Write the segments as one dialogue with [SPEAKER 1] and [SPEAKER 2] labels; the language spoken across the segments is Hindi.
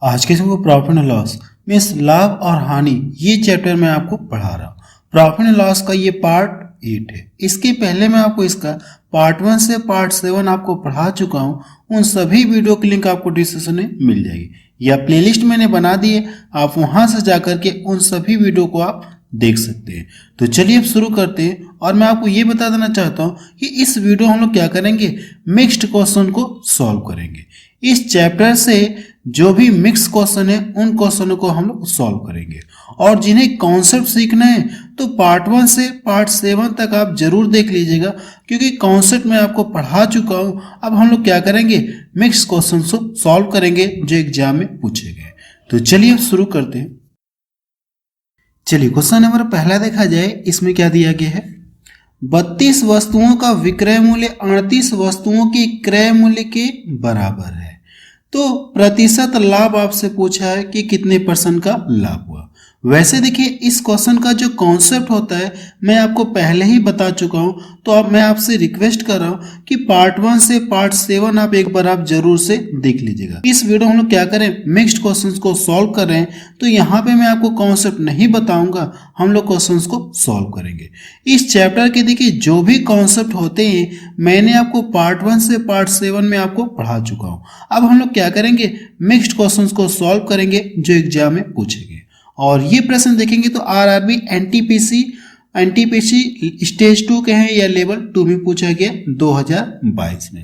[SPEAKER 1] आज के समय प्रॉफिट एंड लॉस मीन्स लाभ और हानि, ये चैप्टर मैं आपको पढ़ा रहा हूँ। प्रॉफिट एंड लॉस का ये पार्ट 8 है। इसके पहले मैं आपको इसका पार्ट 1 से पार्ट 7 आपको पढ़ा चुका हूँ। उन सभी वीडियो की लिंक आपको डिस्क्रिप्शन में मिल जाएगी या प्लेलिस्ट मैंने बना दी है, आप वहां से जाकर के उन सभी वीडियो को आप देख सकते हैं। तो चलिए अब शुरू करते हैं। और मैं आपको ये बता देना चाहता हूँ कि इस वीडियो हम लोग क्या करेंगे, मिक्स्ड क्वेश्चन को सॉल्व करेंगे। इस चैप्टर से जो भी मिक्स क्वेश्चन है उन क्वेश्चनों को हम लोग सॉल्व करेंगे। और जिन्हें कॉन्सेप्ट सीखना है तो पार्ट 1 से पार्ट 7 तक आप जरूर देख लीजिएगा, क्योंकि कॉन्सेप्ट मैं आपको पढ़ा चुका हूँ। अब हम लोग क्या करेंगे, मिक्स क्वेश्चन को सॉल्व करेंगे जो एग्जाम में पूछे गए। तो चलिए अब शुरू करते हैं। चलिए क्वेश्चन नंबर पहला देखा जाए, इसमें क्या दिया गया है, 32 वस्तुओं का विक्रय मूल्य 38 वस्तुओं के क्रय मूल्य के बराबर है। तो प्रतिशत लाभ आपसे पूछा है कि कितने % का लाभ हुआ। वैसे देखिए इस क्वेश्चन का जो कॉन्सेप्ट होता है मैं आपको पहले ही बता चुका हूं, तो अब मैं आपसे रिक्वेस्ट कर रहा हूं कि पार्ट 1 से पार्ट 7 आप एक बार आप जरूर से देख लीजिएगा। इस वीडियो हम लोग क्या करें, मिक्स्ड क्वेश्चंस को सॉल्व कर रहे हैं, तो यहाँ पे मैं आपको कॉन्सेप्ट नहीं बताऊंगा, हम लोग क्वेश्चंस को सॉल्व करेंगे। इस चैप्टर के देखिए जो भी कॉन्सेप्ट होते हैं मैंने आपको पार्ट 1 से पार्ट 7 में आपको पढ़ा चुका हूँ। अब हम लोग क्या करेंगे, मिक्स्ड क्वेश्चंस को सॉल्व करेंगे जो एग्जाम में पूछेंगे। और ये प्रश्न देखेंगे तो आरआरबी एनटीपीसी स्टेज 2 के हैं या लेवल 2 में पूछा गया 2022 में।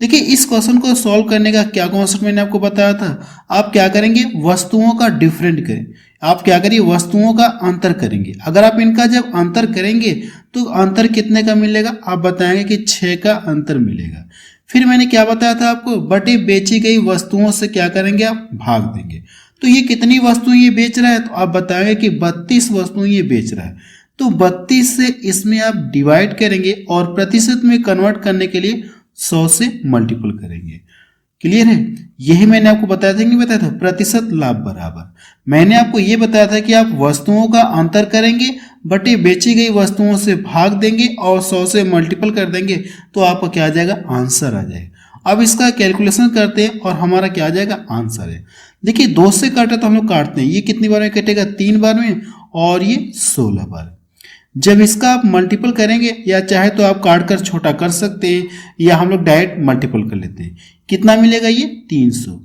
[SPEAKER 1] देखिए इस क्वेश्चन को सॉल्व करने का क्या कॉन्सेप्ट मैंने आपको बताया था, आप क्या करेंगे, वस्तुओं का डिफरेंट करें। आप क्या करिए, वस्तुओं का अंतर करेंगे। अगर आप इनका जब अंतर करेंगे तो अंतर कितने का मिलेगा, आप बताएंगे कि 6 का अंतर मिलेगा। फिर मैंने क्या बताया था आपको, बटे बेची गई वस्तुओं से क्या करेंगे, आप भाग देंगे। तो ये कितनी वस्तुएं ये बेच रहा है, तो आप बताएंगे कि 32 वस्तुएं ये बेच रहा है। तो 32 से इसमें आप डिवाइड करेंगे और प्रतिशत में कन्वर्ट करने के लिए 100 से मल्टीपल करेंगे। क्लियर है, यही मैंने आपको बताया था, नहीं बताया था, प्रतिशत लाभ बराबर। मैंने आपको ये बताया था कि आप वस्तुओं का अंतर करेंगे, बटे बेची गई वस्तुओं से भाग देंगे और 100 से मल्टीपल कर देंगे, तो आपका क्या आ जाएगा, आंसर आ जाएगा। अब इसका कैलकुलेशन करते हैं और हमारा क्या आ जाएगा, आंसर है। देखिए 2 से काटा तो हम लोग काटते हैं, ये कितनी बार में कटेगा, 3 बार में, और ये 16 बार। जब इसका आप मल्टीपल करेंगे, या चाहे तो आप काट कर छोटा कर सकते हैं, या हम लोग डायरेक्ट मल्टीपल कर लेते हैं। कितना मिलेगा, ये 300।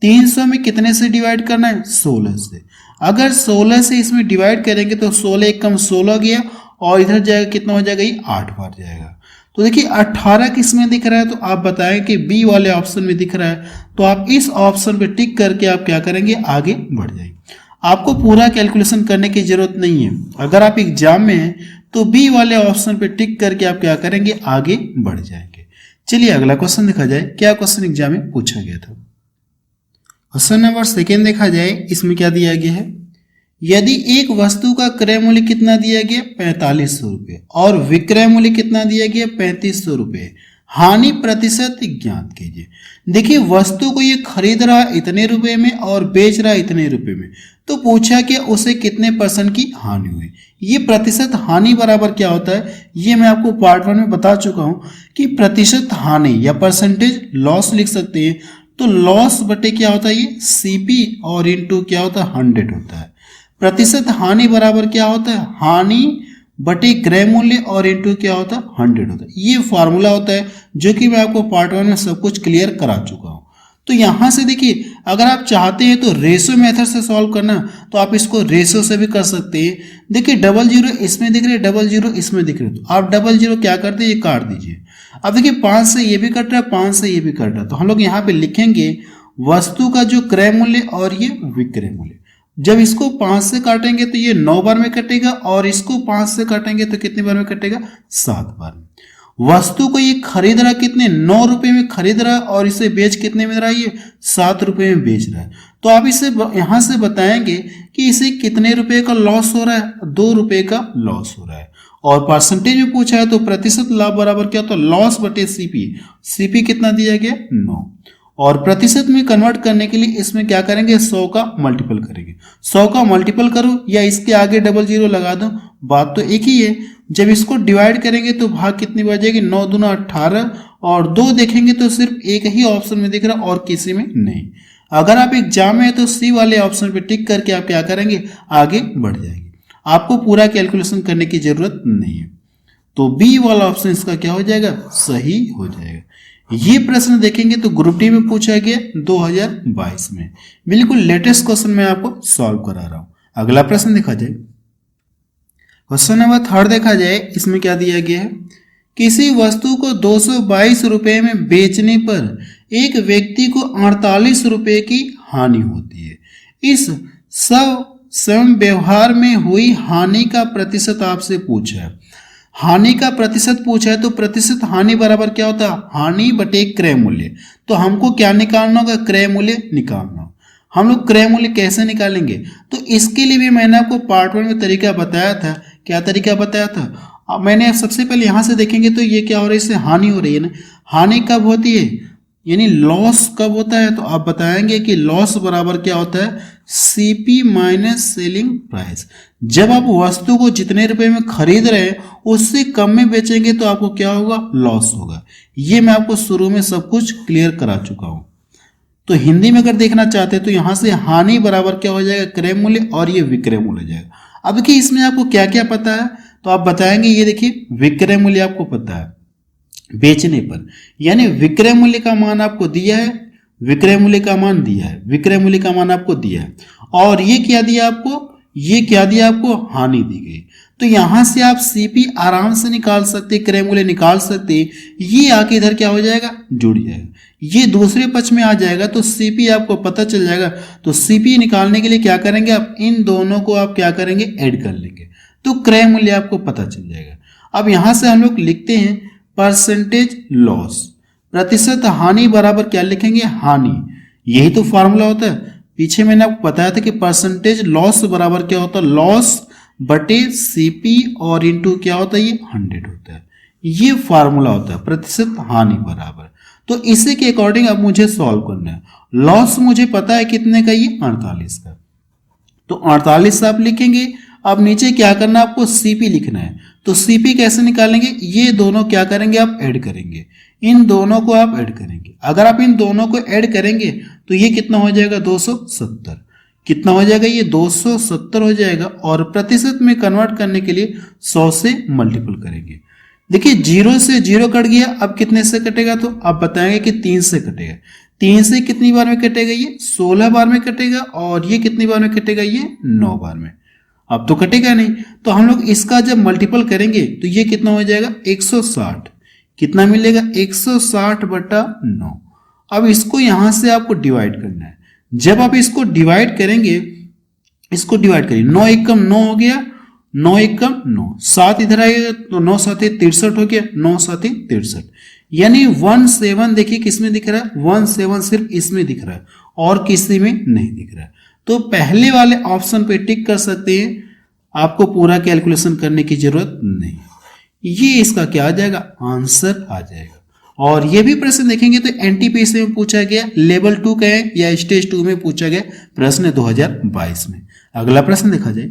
[SPEAKER 1] 300 में कितने से डिवाइड करना है, 16 से। अगर 16 से इसमें डिवाइड करेंगे तो 16 एक कम 16 गया, और इधर जाएगा कितना हो जाएगा, ये 8 बार जाएगा। तो देखिए 18 किसमें दिख रहा है, तो आप बताएं कि बी वाले ऑप्शन में दिख रहा है, तो आप इस ऑप्शन पे टिक करके आप क्या करेंगे, आगे बढ़ जाएंगे। आपको पूरा कैलकुलेशन करने की जरूरत नहीं है। अगर आप एग्जाम में हैं तो बी वाले ऑप्शन पे टिक करके आप क्या करेंगे, आगे बढ़ जाएंगे। चलिए अगला क्वेश्चन देखा जाए, क्या क्वेश्चन एग्जाम में पूछा गया था। क्वेश्चन नंबर 2 देखा जाए, इसमें क्या दिया गया है, यदि एक वस्तु का क्रय मूल्य कितना दिया गया, 4500 रुपये, और विक्रय मूल्य कितना दिया गया, 3500 रुपये, हानि प्रतिशत ज्ञात कीजिए। देखिए वस्तु को ये खरीद रहा है इतने रुपए में और बेच रहा है इतने रुपए में, तो पूछा कि उसे कितने % की हानि हुई। ये प्रतिशत हानि बराबर क्या होता है, ये मैं आपको पार्ट 1 में बता चुका हूं कि प्रतिशत हानि या परसेंटेज लॉस लिख सकते हैं। तो लॉस बटे क्या होता है, ये सीपी, और इनटू क्या होता है, 100 होता है। प्रतिशत हानि बराबर क्या होता है, हानि बटे क्रय मूल्य, और इनटू क्या होता है, 100 होता है। ये फार्मूला होता है जो कि मैं आपको पार्ट 1 में सब कुछ क्लियर करा चुका हूं। तो यहां से देखिए अगर आप चाहते हैं तो रेशो मेथड से सॉल्व करना, तो आप इसको रेशो से भी कर सकते हैं। देखिए 00 इसमें दिख रहे, 00 इसमें दिख रहे, तो आप 00 क्या करते हैं, ये काट दीजिए। अब देखिए 5 से ये भी कट रहा है, 5 से ये भी कट रहा है, तो हम लोग यहाँ पे लिखेंगे वस्तु का जो क्रय मूल्य और ये विक्रय मूल्य। जब इसको 5 से काटेंगे तो ये 9 बार में कटेगा, और इसको 5 से काटेंगे तो कितनी बार में कटेगा, 7 बार में। वस्तु को ये खरीद रहा कितने, 9 रुपए में खरीद रहा है, और इसे बेच कितने में रहा है, ये 7 रुपए में बेच रहा है। तो आप इसे यहां से बताएंगे कि इसे कितने रुपए का लॉस हो रहा है, 2 रुपए का लॉस हो रहा है। और परसेंटेज में पूछा है तो प्रतिशत लाभ बराबर क्या होता है, लॉस बटे सीपी। सीपी कितना दिया गया, 9। और प्रतिशत में कन्वर्ट करने के लिए इसमें क्या करेंगे, 100 का मल्टीपल करेंगे। 100 का मल्टीपल करो या इसके आगे 00 लगा दो, बात तो एक ही है। जब इसको डिवाइड करेंगे तो भाग कितनी बढ़ जाएगी, 9 दूना 18, और 2 देखेंगे तो सिर्फ एक ही ऑप्शन में दिख रहा और किसी में नहीं। अगर आप एग्जाम में है तो सी वाले ऑप्शन पे टिक करके आप क्या करेंगे, आगे बढ़ जाएंगे। आपको पूरा कैलकुलेशन करने की जरूरत नहीं है। तो बी वाला ऑप्शन इसका क्या हो जाएगा, सही हो जाएगा। ये प्रश्न देखेंगे तो ग्रुप डी में पूछा गया 2022 में, बिल्कुल लेटेस्ट क्वेश्चन मैं आपको सॉल्व करा रहा हूं। अगला प्रश्न देखा जाए, क्वेश्चन नंबर 3 देखा जाए, इसमें क्या दिया गया है, किसी वस्तु को 222 रुपए में बेचने पर एक व्यक्ति को 48 रुपए की हानि होती है। इस सब स्वयं व्यवहार में हुई हानि का प्रतिशत आपसे पूछा है। हानि का प्रतिशत पूछा है तो प्रतिशत हानि बराबर क्या होता है, हानि बटे क्रय मूल्य। तो हमको क्या निकालना होगा, क्रय मूल्य निकालना। हम लोग क्रय मूल्य कैसे निकालेंगे, तो इसके लिए भी मैंने आपको पार्ट 1 में तरीका बताया था। क्या तरीका बताया था, अब मैंने सबसे पहले यहां से देखेंगे तो ये क्या हो रहा है, इससे हानि हो रही है ना। हानि कब होती है, यानी लॉस कब होता है, तो आप बताएंगे कि लॉस बराबर क्या होता है, सीपी माइनस सेलिंग प्राइस। जब आप वस्तु को जितने रुपए में खरीद रहे हैं उससे कम में बेचेंगे तो आपको क्या होगा, लॉस होगा। ये मैं आपको शुरू में सब कुछ क्लियर करा चुका हूं। तो हिंदी में अगर देखना चाहते हैं तो यहां से हानि बराबर क्या हो जाएगा, क्रय मूल्य, और ये विक्रय मूल्य हो जाएगा। अब देखिए इसमें आपको क्या क्या पता है, तो आप बताएंगे, ये देखिए विक्रय मूल्य आपको पता है बेचने पर, यानी विक्रय मूल्य का मान आपको दिया है, विक्रय मूल्य का मान दिया है, विक्रय मूल्य का मान आपको दिया है, और ये क्या दिया आपको, ये क्या दिया आपको, हानि दी गई। तो यहां से आप सीपी आराम से निकाल सकते, क्रय मूल्य निकाल सकते, ये आके इधर क्या हो जाएगा, जुड़ जाएगा, ये दूसरे पक्ष में आ जाएगा, तो सीपी आपको पता चल जाएगा। तो सीपी निकालने के लिए क्या करेंगे आप, इन दोनों को आप क्या करेंगे, ऐड कर लेंगे, तो क्रय मूल्य आपको पता चल जाएगा। अब यहां से हम लोग लिखते हैं परसेंटेज लॉस, प्रतिशत हानि बराबर क्या लिखेंगे, हानि। यही तो फॉर्मूला होता है, पीछे मैंने आपको बताया था कि परसेंटेज लॉस बराबर क्या होता है, लॉस बटे सीपी और इंटू क्या होता है, ये 100 होता है। ये फार्मूला होता है प्रतिशत हानि बराबर। तो इसी के अकॉर्डिंग अब मुझे सॉल्व करना है। लॉस मुझे पता है कितने का, ये 48 का, तो 48 आप लिखेंगे। अब नीचे क्या करना है, आपको सीपी लिखना है। तो सीपी कैसे निकालेंगे, ये दोनों क्या करेंगे, आप ऐड करेंगे, इन दोनों को आप ऐड करेंगे। अगर आप इन दोनों को ऐड करेंगे तो ये कितना हो जाएगा, 270। कितना हो जाएगा, ये 270 हो जाएगा, और प्रतिशत में कन्वर्ट करने के लिए 100 से मल्टीपल करेंगे। देखिए 0 से 0 कट गया, अब कितने से कटेगा, तो आप बताएंगे कि 3 से कटेगा। 3 से कितनी बार में कटेगा, ये 16 बार में कटेगा, और ये कितनी बार में कटेगा, ये 9 बार में। अब तो कटेगा नहीं, तो हम लोग इसका जब मल्टीपल करेंगे तो ये कितना हो जाएगा, 160। कितना मिलेगा, 160 बटा 9। अब इसको यहां से आपको डिवाइड करना है। जब आप इसको डिवाइड करेंगे, इसको डिवाइड करिए, 9 एकम 9 हो गया, 9 एकम 9, 7 इधर आएगा तो 9 7 63 हो गया, 9 7 63, यानी 17 देखिए किसमें दिख रहा है, 17 सिर्फ इसमें दिख रहा है और किसी में नहीं दिख रहा है। तो पहले वाले ऑप्शन पे टिक कर सकते हैं, आपको पूरा कैलकुलेशन करने की जरूरत नहीं। ये इसका क्या आ जाएगा, आंसर आ जाएगा। और ये भी प्रश्न देखेंगे तो एनटीपीसी में पूछा गया, लेवल 2 का है या स्टेज 2 में पूछा गया प्रश्न 2022 में। अगला प्रश्न देखा जाए,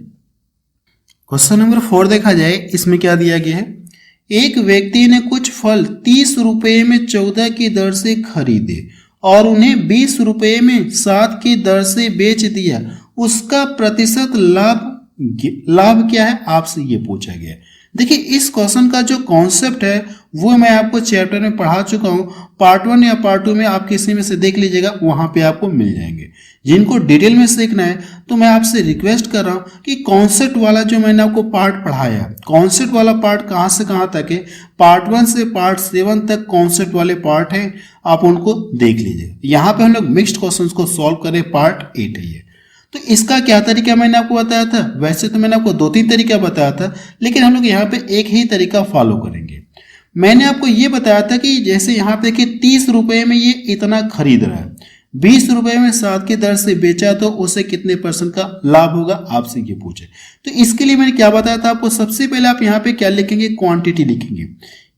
[SPEAKER 1] क्वेश्चन नंबर 4 देखा जाए, इसमें क्या दिया गया है, एक व्यक्ति ने कुछ फल 30 रुपए में 14 की दर से खरीदे और उन्हें 20 रुपए में 7 की दर से बेच दिया, उसका प्रतिशत लाभ क्या है, आपसे ये पूछा गया है। देखिए इस क्वेश्चन का जो कॉन्सेप्ट है वो मैं आपको चैप्टर में पढ़ा चुका हूं, पार्ट 1 या पार्ट 2 में आप किसी में से देख लीजिएगा, वहां पे आपको मिल जाएंगे। जिनको डिटेल में सीखना है तो मैं आपसे रिक्वेस्ट कर रहा हूं कि कॉन्सेप्ट वाला जो मैंने आपको पार्ट पढ़ाया, कॉन्सेप्ट वाला पार्ट कहां से कहां तक है, पार्ट 1 से पार्ट 7 तक कॉन्सेप्ट वाले पार्ट हैं, आप उनको देख लीजिए। यहाँ पे हम लोग मिक्स्ड क्वेश्चन को सॉल्व करें, पार्ट 8 है ये। तो इसका क्या तरीका मैंने आपको बताया था, वैसे तो मैंने आपको 2-3 तरीका बताया था, लेकिन हम लोग यहाँ पे एक ही तरीका फॉलो करेंगे। मैंने आपको ये बताया था कि जैसे यहाँ पे कि 30 रुपए में ये इतना खरीद रहा है, 20 रुपए में 7 की दर से बेचा तो उसे कितने % का लाभ होगा, आपसे ये पूछे। तो इसके लिए मैंने क्या बताया था आपको, सबसे पहले आप यहाँ पे क्या लिखेंगे, क्वांटिटी लिखेंगे।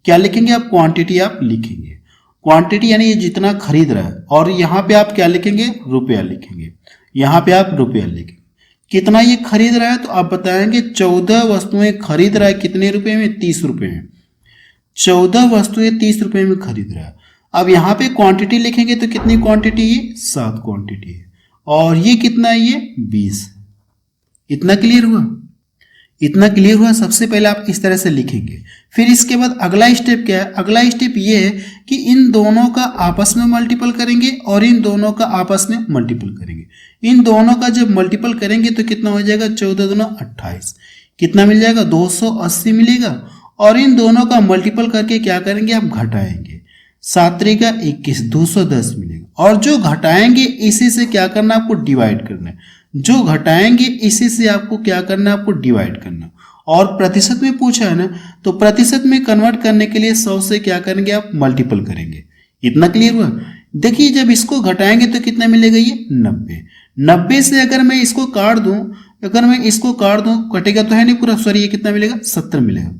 [SPEAKER 1] क्या लिखेंगे आप, क्वांटिटी आप लिखेंगे, क्वांटिटी यानी ये जितना खरीद रहा है, और यहाँ पे आप क्या लिखेंगे, रुपया लिखेंगे, यहाँ पे आप रुपया लिखेंगे। कितना ये खरीद रहा है, तो आप बताएंगे 14 वस्तुएं खरीद रहा है, कितने रुपए में, 30 रुपए में। 14 वस्तुएं 30 रुपए में खरीद रहा है। अब यहाँ पे क्वांटिटी लिखेंगे तो कितनी क्वांटिटी है, 7 क्वांटिटी है, और ये कितना है, ये 20। इतना क्लियर हुआ, इतना क्लियर हुआ। सबसे पहले आप इस तरह से लिखेंगे। फिर इसके बाद अगला स्टेप क्या है, अगला स्टेप ये है कि इन दोनों का आपस में मल्टीपल करेंगे और इन दोनों का आपस में मल्टीपल करेंगे। इन दोनों का जब मल्टीपल करेंगे तो कितना हो जाएगा, 14 दूना 28, कितना मिल जाएगा, 280 मिलेगा। और इन दोनों का मल्टीपल करके क्या करेंगे, आप घटाएंगे, 7 त्रिका 21, 210 मिलेगा। और जो घटाएंगे इसी से क्या करना, आपको डिवाइड करना है। जो घटाएंगे इसी से आपको क्या करना है, आपको डिवाइड करना। और प्रतिशत में पूछा है ना, तो प्रतिशत में कन्वर्ट करने के लिए 100 से क्या करेंगे, आप मल्टीपल करेंगे। इतना क्लियर हुआ। देखिए जब इसको घटाएंगे तो कितना मिलेगा, ये 90। 90 से अगर मैं इसको काट दूं, अगर मैं इसको काट दूं, कटेगा तो है नहीं पूरा, सॉरी, ये कितना मिलेगा, 70 मिलेगा।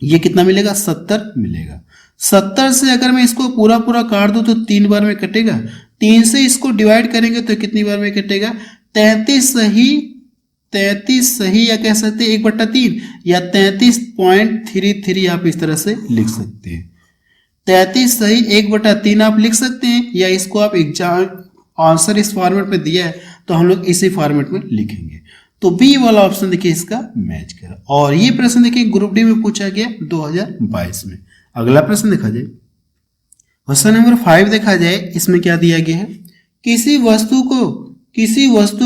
[SPEAKER 1] ये कितना मिलेगा, 70 मिलेगा। 70 से अगर मैं इसको पूरा पूरा काट दूं तो 3 बार में कटेगा। 3 से इसको डिवाइड करेंगे तो कितनी बार में कटेगा, 33 सही, 33 सही, या कह सकते हैं 1/3, या 33.33 आप इस तरह से लिख सकते हैं। 33 सही 1/3 आप लिख सकते हैं, या इसको आप एग्जाम आंसर इस फॉर्मेट में दिया है तो हम लोग इसी फॉर्मेट में लिखेंगे। तो बी वाला ऑप्शन देखिए इसका मैच करा। और ये प्रश्न देखिए ग्रुप डी में पूछा गया 2022 में। अगला प्रश्न देखा जाए, क्वेश्चन नंबर 5 देखा जाए, इसमें क्या दिया गया है, किसी वस्तु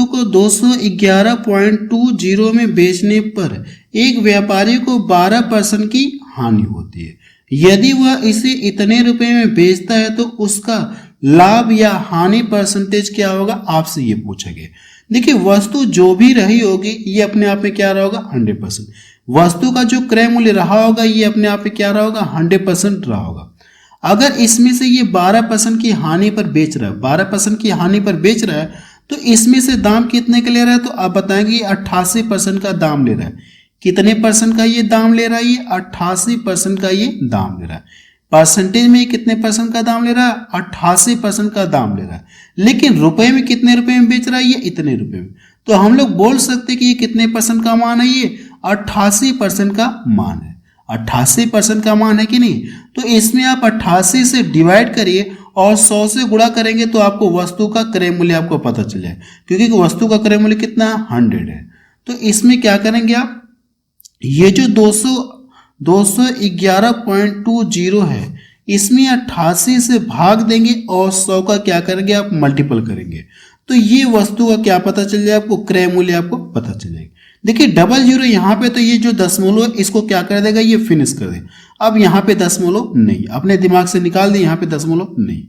[SPEAKER 1] को 211.20 में बेचने पर एक व्यापारी को 12% की हानि होती है। यदि वह इसे इतने रुपए में बेचता है तो उसका लाभ या हानि परसेंटेज क्या होगा, आपसे ये पूछा गया। देखिए वस्तु जो भी रही होगी ये अपने आप में क्या रहा होगा, 100%। वस्तु का जो क्रय मूल्य रहा होगा ये अपने आप में क्या रहा होगा, 100% रहा होगा। अगर इसमें से ये 12% की हानि पर बेच रहा है, 12% की हानि पर बेच रहा है, तो इसमें से दाम कितने का ले रहा है, तो आप बताएंगे 88% का दाम ले रहा है। कितने परसेंट का ये दाम ले रहा है, ये 88% का ये दाम ले रहा है। परसेंटेज में कितने परसेंट का दाम ले रहा है, 88% का दाम ले रहा है। लेकिन रुपए में कितने रुपए में बेच रहा है, ये इतने रुपए में। तो हम लोग बोल सकते कि ये कितने परसेंट का मान है, ये 88% का मान है। 88% का मान है कि नहीं। तो इसमें आप 88 से डिवाइड करिए और 100 से गुणा करेंगे तो आपको वस्तु का क्रय मूल्य आपको पता चल जाए, क्योंकि वस्तु का क्रय मूल्य कितना, 100 है। तो इसमें क्या करेंगे आप, ये जो 211.20 है, इसमें 88 से भाग देंगे और 100 का क्या करेंगे, आप मल्टीपल करेंगे। तो ये वस्तु का क्या पता चल जाए आपको, क्रय मूल्य आपको पता चल जाएगा। देखिए 00 यहाँ पे, तो ये जो दशमलव है इसको क्या कर देगा, ये फिनिश कर दे। अब यहाँ पे दशमलव नहीं, अपने दिमाग से निकाल दे, यहाँ पे दशमलव नहीं।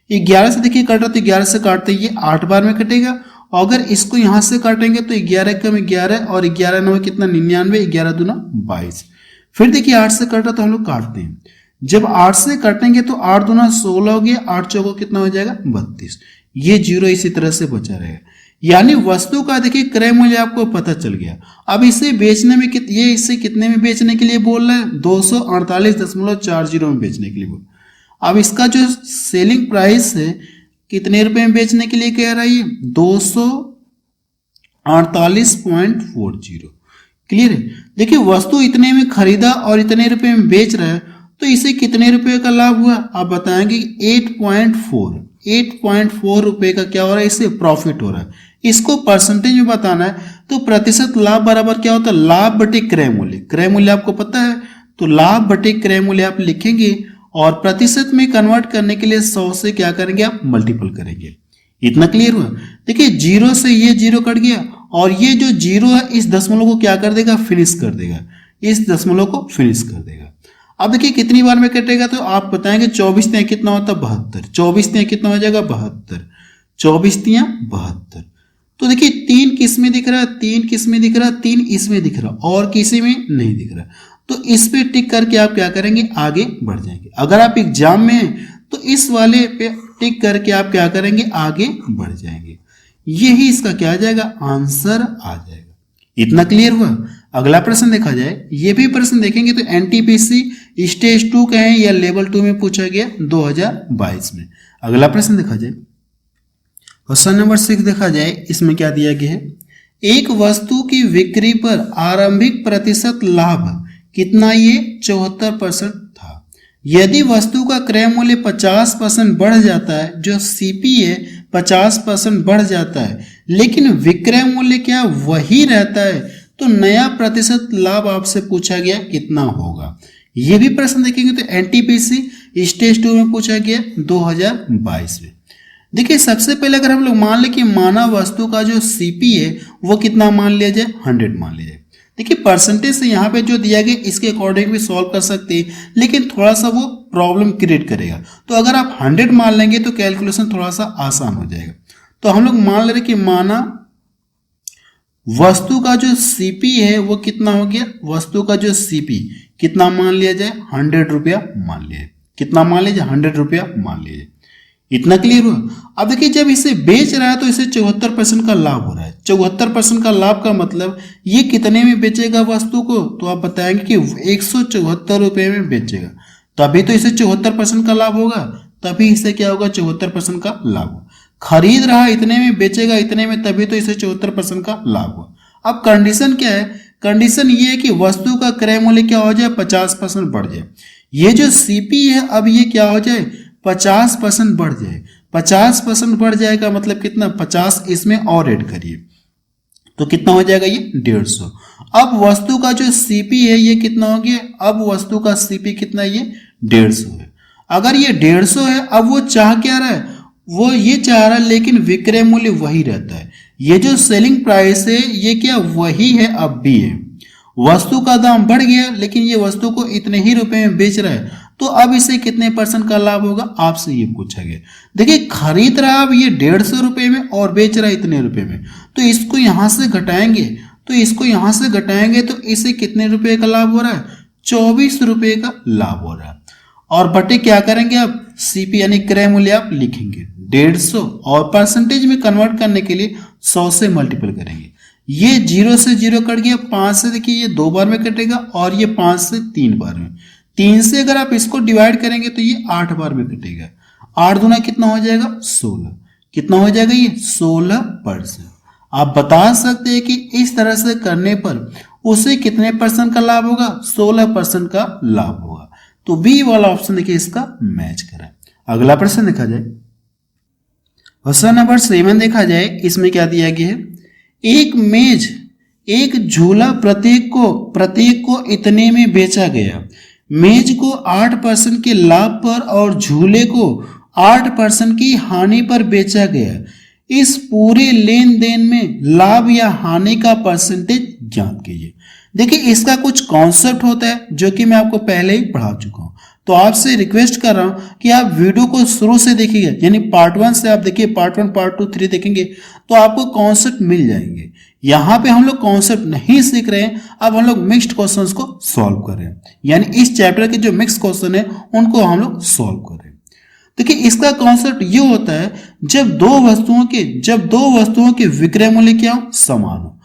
[SPEAKER 1] 11 से देखिए कट रहा, तो 11 से काटते ये 8 बार में कटेगा। अगर इसको यहाँ से काटेंगे तो 11 कम 11 और 11 9 कितना, 99, 11 दूना 22। फिर देखिए 8 से कट रहा तो हम लोग काटते हैं। जब 8 से काटेंगे तो 8 दूना 16 हो गया, 8 चौको कितना हो जाएगा, 32। ये 0 इसी तरह से बचा रहेगा। यानी वस्तु का देखिए क्रय मूल्य आपको पता चल गया। अब इसे बेचने में ये इसे कितने में बेचने के लिए बोल रहा है, 248.40 में बेचने के लिए बोल। अब इसका जो सेलिंग प्राइस है कितने रुपए में बेचने के लिए कह रहा है, 248.40। क्लियर है। देखिए वस्तु इतने में खरीदा और इतने रुपए में बेच रहा है, तो इसे कितने रुपए का लाभ हुआ, आप बताएंगे 8.4 रुपए का क्या हो रहा है, इससे प्रॉफिट हो रहा है। इसको परसेंटेज में बताना है तो प्रतिशत लाभ बराबर क्या होता है, लाभ बटे क्रय मूल्य। क्रय मूल्य आपको पता है, तो लाभ बटे क्रय मूल्य आप लिखेंगे और प्रतिशत में कन्वर्ट करने के लिए 100 से क्या करेंगे, आप मल्टीपल करेंगे। इतना क्लियर हुआ। देखिए 0 से ये 0 कट गया और ये जो 0 है इस दशमलव को क्या कर देगा, फिनिश कर देगा, इस दशमलव को फिनिश कर देगा। अब देखिए कितनी बार में कटेगा, तो आप बताएंगे 24 तिया कितना होता है, 72। 24 तिया कितना हो जाएगा, 72। 24 तिया 72। तो देखिए 3 किसमें दिख रहा है, 3 किसमें दिख रहा है, 3 इसमें दिख रहा, और किसी में नहीं दिख रहा। तो इस पे टिक करके आप क्या करेंगे, आगे बढ़ जाएंगे। अगर आप एग्जाम में हैं तो इस वाले पे टिक करके आप क्या करेंगे, आगे बढ़ जाएंगे। यही इसका क्या आ जाएगा, आंसर आ जाएगा। इतना क्लियर हुआ। अगला प्रश्न देखा जाए, ये भी प्रश्न देखेंगे तो एनटीपीसी स्टेज 2 का है या लेवल 2 में पूछा गया 2022 में। अगला प्रश्न देखा जाए, क्वेश्चन नंबर 6 देखा जाए, इसमें क्या दिया गया है, एक वस्तु की बिक्री पर आरंभिक प्रतिशत लाभ कितना, ये 74% था। यदि वस्तु का क्रय मूल्य 50% बढ़ जाता है, जो सीपी है 50% बढ़ जाता है, लेकिन विक्रय मूल्य क्या वही रहता है, तो नया प्रतिशत लाभ आपसे पूछा गया कितना होगा। ये भी प्रश्न देखेंगे तो एनटीपीसी स्टेज 2 में पूछा गया 2022 में। देखिए सबसे पहले अगर हम लोग मान लें कि माना वस्तु का जो सीपी है वो कितना मान लिया जाए, 100 मान लिया जाए। देखिए परसेंटेज से यहाँ पे जो दिया गया इसके अकॉर्डिंग भी सॉल्व कर सकते हैं, लेकिन थोड़ा सा वो प्रॉब्लम क्रिएट करेगा। तो अगर आप 100 मान लेंगे तो कैलकुलेशन थोड़ा सा आसान हो जाएगा। तो हम लोग मान ले रहे कि माना वस्तु का जो सीपी है वो कितना हो गया, वस्तु का जो सीपी कितना मान लिया जाए, 100 रुपया मान लिया जाए। कितना मान लीजिए, 100 रुपया मान लीजिए। इतना क्लियर हुआ। अब देखिए जब इसे बेच रहा है तो इसे 74% का लाभ हो रहा है। 74% का लाभ का मतलब ये कितने में बेचेगा वस्तु को, तो आप बताएंगे कि 174 रुपये में बेचेगा, तभी तो इसे 74% का लाभ होगा, तभी इसे क्या होगा, 74% का लाभ होगा। खरीद रहा इतने में, बेचेगा इतने में, तभी तो इसे 74% का लाभ हुआ। अब कंडीशन क्या है, कंडीशन ये है कि वस्तु का क्रय मूल्य क्या हो जाए, 50% बढ़ जाए। ये जो सीपी है अब ये क्या हो जाए, 50% बढ़ जाए। 50% बढ़ जाएगा मतलब कितना, 50 इसमें और ऐड करिए तो कितना हो जाएगा, ये 150। अब वस्तु का जो सीपी है ये कितना हो गया, अब वस्तु का सीपी कितना है, ये 150 है। अगर ये 150 है, अब वो चाह क्या रहा है, वो ये चाह रहा है लेकिन विक्रय मूल्य वही रहता है। ये जो सेलिंग प्राइस है ये क्या वही है, अब भी है। वस्तु का दाम बढ़ गया लेकिन ये वस्तु को इतने ही रुपए में बेच रहा है, तो अब इसे कितने % का लाभ होगा, आपसे ये पूछा गया। देखिए खरीद रहा अब ये 150 रुपये में और बेच रहा है इतने रुपए में, तो इसको यहां से घटाएंगे, तो इसको यहां से घटाएंगे तो इसे कितने रुपए का लाभ हो रहा है, 24 रुपये का लाभ हो रहा है। और बटे क्या करेंगे आप, सीपी यानी क्रय मूल्य आप लिखेंगे 150 और परसेंटेज में कन्वर्ट करने के लिए 100 से मल्टीपल करेंगे। ये 0 से 0 कट गया, 5 से देखिए ये 2 बार में कटेगा और ये 5 से 3 बार में। 3 से अगर आप इसको डिवाइड करेंगे तो ये 8 बार में कटेगा। 8 दूना कितना हो जाएगा, 16। कितना हो जाएगा, ये 16%। आप बता सकते हैं कि इस तरह से करने पर उसे कितने % का लाभ होगा, 16% का लाभ होगा। तो बी वाला ऑप्शन देखिए इसका मैच करा। अगला प्रश्न देखा जाए, क्वेश्चन नंबर 7 देखा जाए, इसमें क्या दिया गया है, एक मेज एक झूला प्रत्येक को इतने में बेचा गया। मेज को 8% के लाभ पर और झूले को 8% की हानि पर बेचा गया। इस पूरे लेन देन में लाभ या हानि का परसेंटेज ज्ञात कीजिए। देखिए इसका कुछ कॉन्सेप्ट होता है जो कि मैं आपको पहले ही पढ़ा चुका हूं, तो आपसे रिक्वेस्ट कर रहा हूं कि आप वीडियो को शुरू से देखिएगा, यानी पार्ट 1 से आप देखिए, पार्ट 1 पार्ट 2 3 देखेंगे तो आपको कॉन्सेप्ट मिल जाएंगे। यहाँ पे हम लोग कॉन्सेप्ट नहीं सीख रहे हैं, अब हम लोग मिक्स्ड क्वेश्चंस को सॉल्व कर रहे हैं, यानी इस चैप्टर के जो मिक्स क्वेश्चन है उनको हम लोग सॉल्व कर रहे हैं। देखिए इसका कॉन्सेप्ट ये होता है, जब दो वस्तुओं के विक्रय मूल्य क्या हो, समान हो,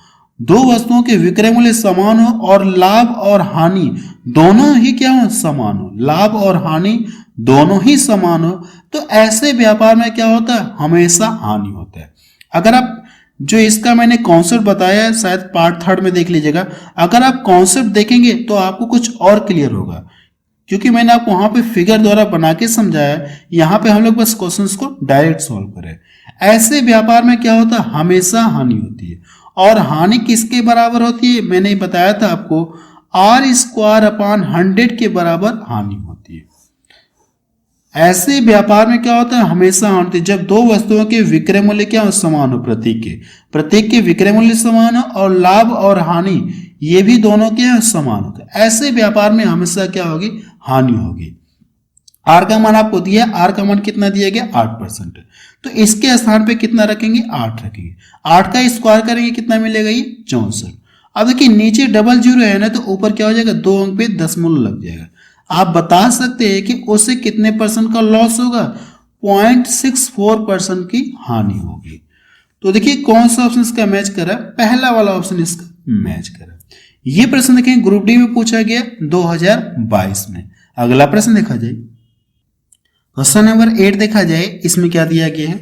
[SPEAKER 1] दो वस्तुओं के विक्रय मूल्य समान हो और लाभ और हानि दोनों ही क्या हो, समान हो, लाभ और हानि दोनों ही समान हो, तो ऐसे व्यापार में क्या होता है, हमेशा हानि होता है। अगर आप जो इसका मैंने कॉन्सेप्ट बताया है शायद पार्ट 3 में देख लीजिएगा, अगर आप कॉन्सेप्ट देखेंगे तो आपको कुछ और क्लियर होगा, क्योंकि मैंने आपको वहां पे फिगर द्वारा बना के समझाया, यहाँ पे हम लोग बस क्वेश्चंस को डायरेक्ट सॉल्व करें। ऐसे व्यापार में क्या होता है, हमेशा हानि होती है, और हानि किसके बराबर होती है, मैंने बताया था आपको, R² / 100 के बराबर हानि होती है। ऐसे व्यापार में क्या होता है, हमेशा हानि होती है जब दो वस्तुओं के विक्रय मूल्य क्या हो, समान हो, प्रत्येक के विक्रय मूल्य समान हो और लाभ और हानि ये भी दोनों के समान होते हैं। ऐसे व्यापार में हमेशा क्या होगी, हानि होगी। आर का मान आपको दिया, आर का मान कितना दिया गया, 8%, तो इसके स्थान पे कितना रखेंगे, 8 रखेंगे। 8 का स्क्वायर करेंगे कितना मिलेगा, ये 64। अब देखिए नीचे डबल जीरो है ना, तो ऊपर क्या हो जाएगा, 2 अंक पे दशमलव लग जाएगा। आप बता सकते हैं कि उसे कितने % का लॉस होगा, 0.64% की हानि होगी। तो देखिए कौन सा ऑप्शन इसका मैच कर रहा है, पहला वाला ऑप्शन इसका मैच कर रहा है। ये प्रश्न देखें ग्रुप डी में पूछा गया 2022 में। अगला प्रश्न देखा जाए, क्वेश्चन नंबर 8 देखा जाए, इसमें क्या दिया गया है,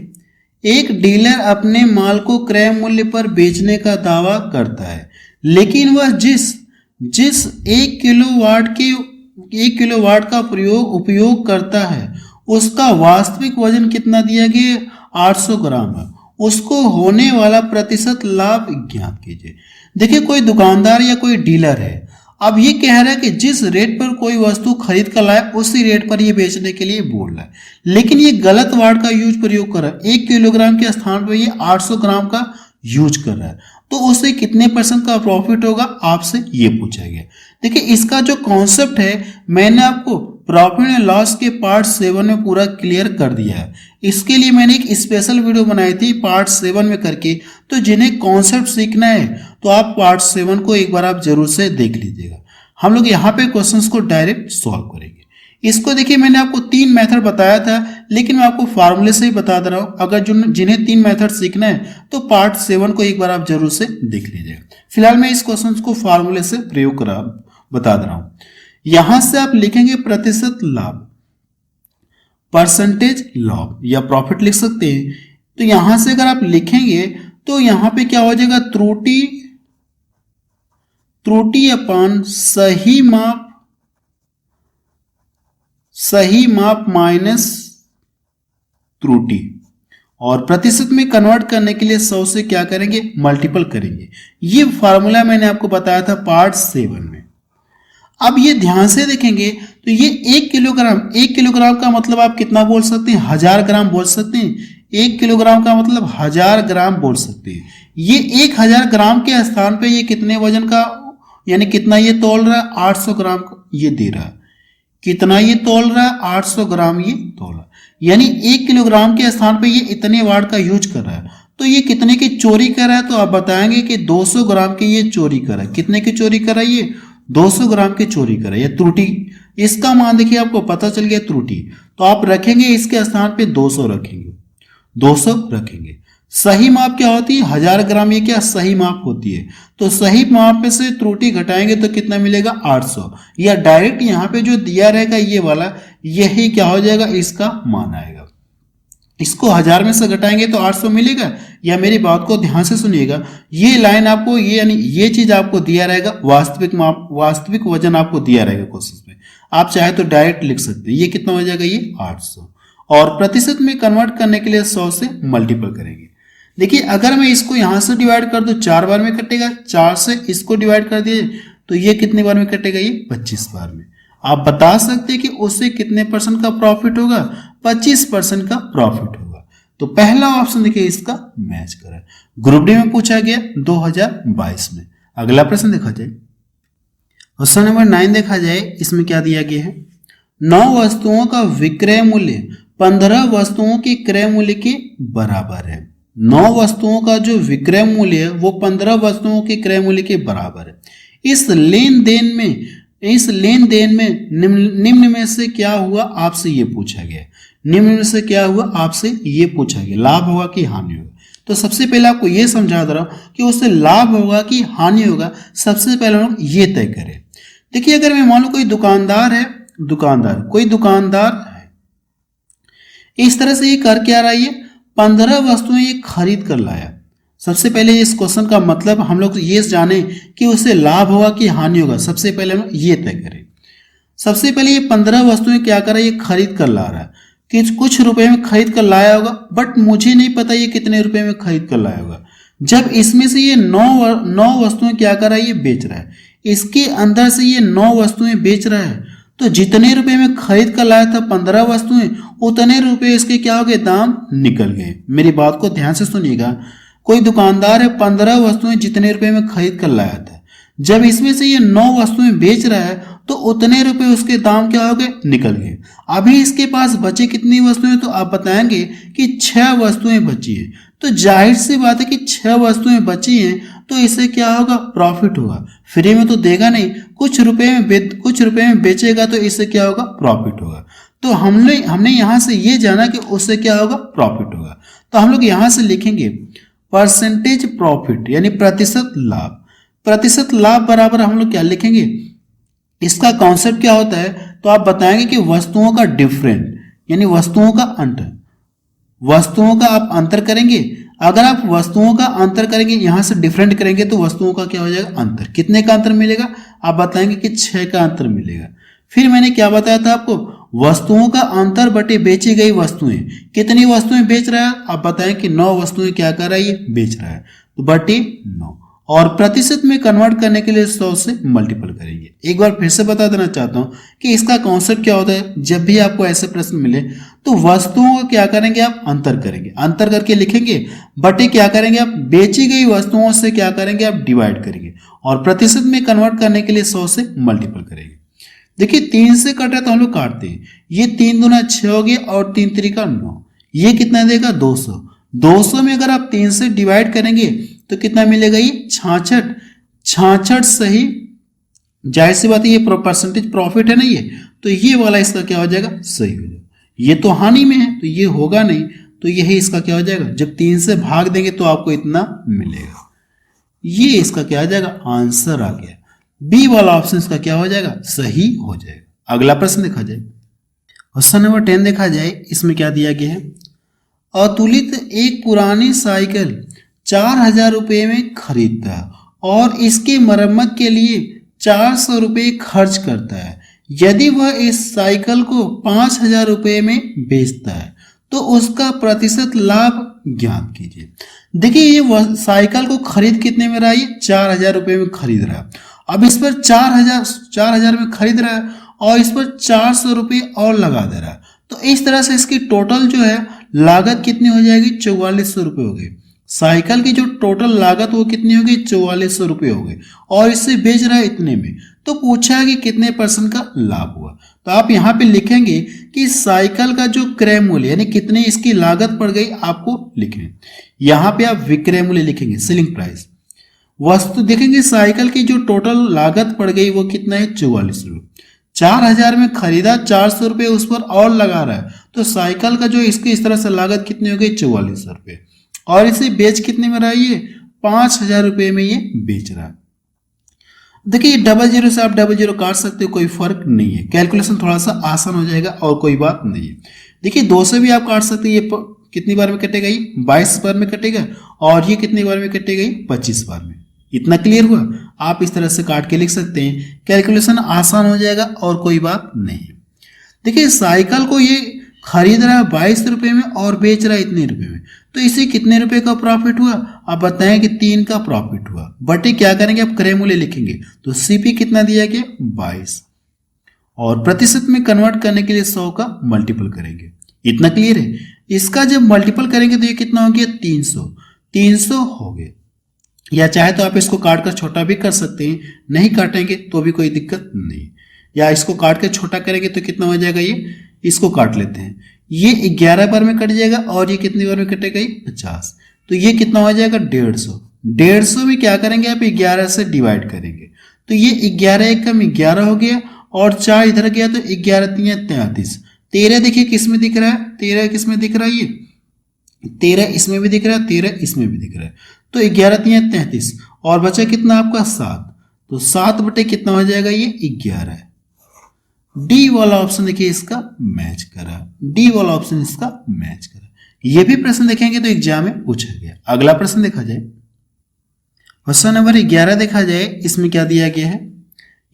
[SPEAKER 1] एक डीलर अपने माल को क्रय मूल्य पर बेचने का दावा करता है, लेकिन वह जिस 1 1 किलोवाट का उपयोग करता है उसका वास्तविक वजन कितना दिया गया, 800 ग्राम है, उसको होने वाला प्रतिशत लाभ ज्ञात कीजिए। देखिए कोई दुकानदार या कोई डीलर है, अब ये कह रहा है कि जिस रेट पर कोई वस्तु खरीद कर लाए उसी रेट पर ये बेचने के लिए बोल रहा है, लेकिन ये गलत वाट का यूज प्रयोग कर रहा है। 1 किलोग्राम के स्थान पर ये 800 ग्राम का यूज कर रहा है, तो उससे कितने % का प्रॉफिट होगा, आपसे ये पूछा गया। देखिए इसका जो कॉन्सेप्ट है मैंने आपको प्रॉफिट एंड लॉस के पार्ट 7 में पूरा क्लियर कर दिया है। इसके लिए मैंने एक स्पेशल वीडियो बनाई थी पार्ट 7 में करके, तो जिन्हें कॉन्सेप्ट सीखना है तो आप पार्ट 7 को एक बार आप जरूर से देख लीजिएगा। हम लोग यहाँ पे क्वेश्चंस को डायरेक्ट सॉल्व करेंगे। इसको देखिए मैंने आपको 3 मेथड बताया था, लेकिन मैं आपको फार्मूले से ही बता दे रहा हूँ। अगर जिन्हें 3 मेथड सीखना है तो पार्ट 7 को एक बार आप जरूर से देख लीजिएगा। फिलहाल मैं इस क्वेश्चन को फार्मूले से प्रयोग करा बता दे रहा हूँ। यहां से आप लिखेंगे प्रतिशत लाभ, परसेंटेज लाभ या प्रॉफिट लिख सकते हैं। तो यहां से अगर आप लिखेंगे तो यहां पे क्या हो जाएगा, त्रुटि अपान सही माप माइनस त्रुटि, और प्रतिशत में कन्वर्ट करने के लिए 100 से क्या करेंगे, मल्टीपल करेंगे। ये फार्मूला मैंने आपको बताया था पार्ट 7 में। अब ये ध्यान से देखेंगे तो ये 1 किलोग्राम का मतलब आप कितना बोल सकते हैं, 1000 ग्राम बोल सकते हैं। 1 किलोग्राम का मतलब 1000 ग्राम बोल सकते हैं। ये 1000 ग्राम के स्थान पे ये कितने वजन का, यानी कितना ये तोल रहा है, 800 ग्राम ये दे रहा है। कितना ये तोल रहा है, 800 ग्राम ये तोल रहा है, यानी 1 किलोग्राम के स्थान पे ये इतने वाट का यूज कर रहा है। तो ये कितने की चोरी कर रहा है, तो आप बताएंगे कि 200 ग्राम की ये चोरी कर रहा है। कितने की चोरी कर रहा है, ये 200 ग्राम की चोरी करे। या त्रुटि, इसका मान देखिए आपको पता चल गया त्रुटि, तो आप रखेंगे इसके स्थान पे 200 रखेंगे, 200 रखेंगे। सही माप क्या होती है, 1000 ग्राम, ये क्या सही माप होती है। तो सही माप में से त्रुटि घटाएंगे तो कितना मिलेगा, 800, या डायरेक्ट यहाँ पे जो दिया रहेगा ये वाला, यही क्या हो जाएगा, इसका मान आएगा। इसको 1000 में से घटाएंगे तो 800 मिलेगा। या मेरी बात को ध्यान से सुनिएगा, ये लाइन आपको ये यानी ये चीज आपको दिया रहेगा, वास्तविक माप, वास्तविक वजन आपको दिया रहेगा क्वेश्चन में। आप चाहे तो डायरेक्ट लिख सकते हैं। ये कितना हो जाएगा, ये 800, और प्रतिशत में कन्वर्ट करने के लिए 100 से मल्टीपल करेंगे। देखिए अगर मैं इसको यहां से डिवाइड कर दूं 4 बार में कटेगा, 4 से इसको डिवाइड कर दिए तो ये कितने बार में कटेगा, ये 25 बार में। आप बता सकते हैं कि उससे कितने % का प्रॉफिट होगा, 25% का प्रॉफिट होगा। तो पहला ऑप्शन देखिए इसका मैच कर रहा है। ग्रुप डी में पूछा गया 2022 में। अगला प्रश्न देखा जाए, क्वेश्चन नंबर 9 देखा जाए, इसमें क्या दिया गया है, 9 वस्तुओं का विक्रय मूल्य 15 वस्तुओं के क्रय मूल्य के बराबर है। 9 वस्तुओं का जो विक्रय मूल्य है वो 15 वस्तुओं के क्रय मूल्य के बराबर है। इस लेन देन में निम्न में से क्या हुआ, आपसे ये पूछा गया। निम्न में से क्या हुआ, आपसे ये पूछा गया, लाभ होगा कि हानि होगा। तो सबसे पहले आपको ये समझा दे रहा हूं कि उससे लाभ होगा कि हानि होगा। सबसे पहले हम ये तय करें। देखिए अगर मैं मान लो कोई दुकानदार है, कोई दुकानदार है, इस तरह से ये कर क्या रहा है, ये 15 वस्तुएं ये खरीद कर लाया। सबसे पहले इस क्वेश्चन का मतलब हम लोग ये जाने कि उससे लाभ होगा कि हानि होगा। सबसे पहले हम ये तय करें। सबसे पहले ये 15 वस्तुएं क्या कर रहा है, ये खरीद कर ला रहा है कि कुछ रुपए में खरीद कर लाया होगा, बट मुझे नहीं पता ये कितने रुपए में खरीद कर लाया होगा। जब इसमें से ये 9 वस्तुएं क्या कर रहा है, ये बेच रहा है। इसके अंदर से ये 9 वस्तुएं बेच रहा है, तो जितने रुपए में खरीद कर लाया था 15 वस्तुएं, उतने रुपए इसके क्या हो गए, दाम निकल गए। मेरी बात को ध्यान से सुनिएगा। कोई दुकानदार है, 15 वस्तुएं जितने रुपए में खरीद कर लाया था, जब इसमें से ये 9 वस्तुएं बेच रहा है तो उतने रुपए उसके दाम क्या हो गए, निकल गए। अभी इसके पास बचे कितनी वस्तुएं, तो आप बताएंगे कि 6 वस्तुएं बची है। तो जाहिर सी बात है कि 6 वस्तुएं बची हैं, तो इससे क्या होगा, प्रॉफिट होगा। फ्री में तो देगा नहीं, कुछ रुपए में बेचेगा, तो इससे क्या होगा, प्रॉफिट होगा। तो हमने यहां से ये जाना कि उससे क्या होगा, प्रॉफिट होगा। तो हम लोग यहां से लिखेंगे परसेंटेज प्रॉफिट, यानी प्रतिशत लाभ। प्रतिशत लाभ बराबर हम लोग क्या लिखेंगे, इसका कॉन्सेप्ट क्या होता है, तो आप बताएंगे कि वस्तुओं का डिफरेंट, यानी वस्तुओं का अंतर। वस्तुओं का आप अंतर करेंगे। अगर आप वस्तुओं का अंतर करेंगे, यहां से डिफरेंट करेंगे, तो वस्तुओं का क्या हो जाएगा, अंतर। कितने का अंतर मिलेगा, आप बताएंगे कि 6 का अंतर मिलेगा। फिर मैंने क्या बताया था आपको, वस्तुओं का अंतर बटे बेची गई वस्तुएं। कितनी वस्तुएं बेच रहा है, आप बताएं कि 9 वस्तुएं क्या कर रहा है, ये बेच रहा है, तो बटे 9। और प्रतिशत में कन्वर्ट करने के लिए 100 से मल्टीपल करेंगे। एक बार फिर से बता देना चाहता हूं कि इसका कॉन्सेप्ट क्या होता है। जब भी आपको ऐसे प्रश्न मिले तो वस्तुओं का क्या करेंगे, आप अंतर करेंगे, अंतर करके लिखेंगे, बटे क्या करेंगे आप, बेची गई वस्तुओं से क्या करेंगे आप, डिवाइड करेंगे, और प्रतिशत में कन्वर्ट करने के लिए 100 से मल्टीपल करेंगे। देखिए 3 से कट रहा है तो हम लोग काटते हैं, ये 3 दूना 6 हो गया और 3 त्रिका 9, ये कितना देगा 200। 200 में अगर आप 3 से डिवाइड करेंगे तो कितना मिलेगा, ये 66। 66 सही, जाहिर सी बात है ये परसेंटेज प्रॉफिट है ना ये, तो ये वाला इसका क्या हो जाएगा, सही हो जाएगा। ये तो हानि में है तो ये होगा नहीं, तो यही इसका क्या हो जाएगा, जब 3 से भाग देंगे तो आपको इतना मिलेगा। ये इसका क्या हो जाएगा, आंसर आ गया। बी वाला ऑप्शन इसका क्या हो जाएगा, सही हो जाएगा। अगला प्रश्न देखा जाए, क्वेश्चन नंबर 10 देखा जाए, इसमें क्या दिया गया है, अतुलित एक पुरानी साइकिल 4000 रुपये में खरीदता है और इसकी मरम्मत के लिए 400 रुपये खर्च करता है। यदि वह इस साइकिल को 5000 रुपये में बेचता है तो उसका प्रतिशत लाभ ज्ञात कीजिए। देखिए ये साइकिल को खरीद कितने में रहा है, ये 4000 रुपये में खरीद रहा है। अब इस पर 4000 में खरीद रहा है और इस पर 400 रुपये और लगा दे रहा है, तो इस तरह से इसकी टोटल जो है लागत कितनी हो जाएगी, 4400 रुपये हो गई। साइकिल की जो टोटल लागत वो कितनी होगी, 4400 रुपये हो गई, और इससे बेच रहा है इतने में। तो पूछा है कि कितने % का लाभ हुआ, तो आप यहाँ पे लिखेंगे कि साइकिल का जो क्रय मूल्य यानी कितनी इसकी लागत पड़ गई आपको लिखें। यहाँ पे आप विक्रय मूल्य लिखेंगे, सेलिंग प्राइस। वस्तु देखेंगे साइकिल की जो टोटल लागत पड़ गई वो कितना है, 44 रुपये। 4000 में खरीदा, 400 रुपये उस पर और लगा रहा है, तो साइकिल का जो इसकी इस तरह से लागत कितनी हो गई, 44 रुपये, और इसे बेच कितने में रहा है, ये 5000 रुपये में ये बेच रहा है। देखिए 00 से आप 00 काट सकते हो, कोई फर्क नहीं है, कैलकुलेशन थोड़ा सा आसान हो जाएगा और कोई बात नहीं है। देखिए 2 से भी आप काट सकते हैं, ये कितनी बार में कटेगा, ये 22 बार में कटेगा, और ये कितनी बार में कटेगा, ये 25 बार में। इतना क्लियर हुआ, आप इस तरह से काट के लिख सकते हैं, कैलकुलेशन आसान हो जाएगा और कोई बात नहीं। देखिए साइकिल को ये खरीद रहा है 22 रुपये में और बेच रहा है इतने रुपये में, तो इसे कितने रुपए का प्रॉफिट हुआ, आप बताएं कि 3 का प्रॉफिट हुआ। बटे क्या करेंगे, आप क्रय मूल्य लिखेंगे, तो सीपी कितना दिया गया, 22, और प्रतिशत में कन्वर्ट करने के लिए 100 का मल्टीपल करेंगे। इतना क्लियर है। इसका जब मल्टीपल करेंगे तो ये कितना हो गया, 300 हो गया। या चाहे तो आप इसको काट कर छोटा भी कर सकते हैं, नहीं काटेंगे तो भी कोई दिक्कत नहीं, या इसको काट कर छोटा करेंगे तो कितना हो जाएगा, ये इसको काट लेते हैं, ये 11 बार में कट जाएगा, और ये कितनी बार में कटेगा, ये 50, तो ये कितना हो जाएगा, 150। 150 में क्या करेंगे आप, 11 से डिवाइड करेंगे, तो ये 11 एकम 11 हो गया, और 4 इधर गया तो 11 3 33। 13 देखिए किस में दिख रहा है, 13 किस में दिख रहा है, ये 13 इसमें भी दिख रहा है, 13 इसमें भी दिख रहा है, तो 11 3 33, और बचा कितना आपका 7, तो 7 बटे कितना हो जाएगा, ये 11 है। डी वाला ऑप्शन देखिए इसका मैच करा, डी वाला ऑप्शन इसका मैच करा। ये भी प्रश्न देखेंगे तो एग्जाम में पूछा गया। अगला प्रश्न देखा जाए, क्वेश्चन नंबर 11 देखा जाए, इसमें क्या दिया गया है,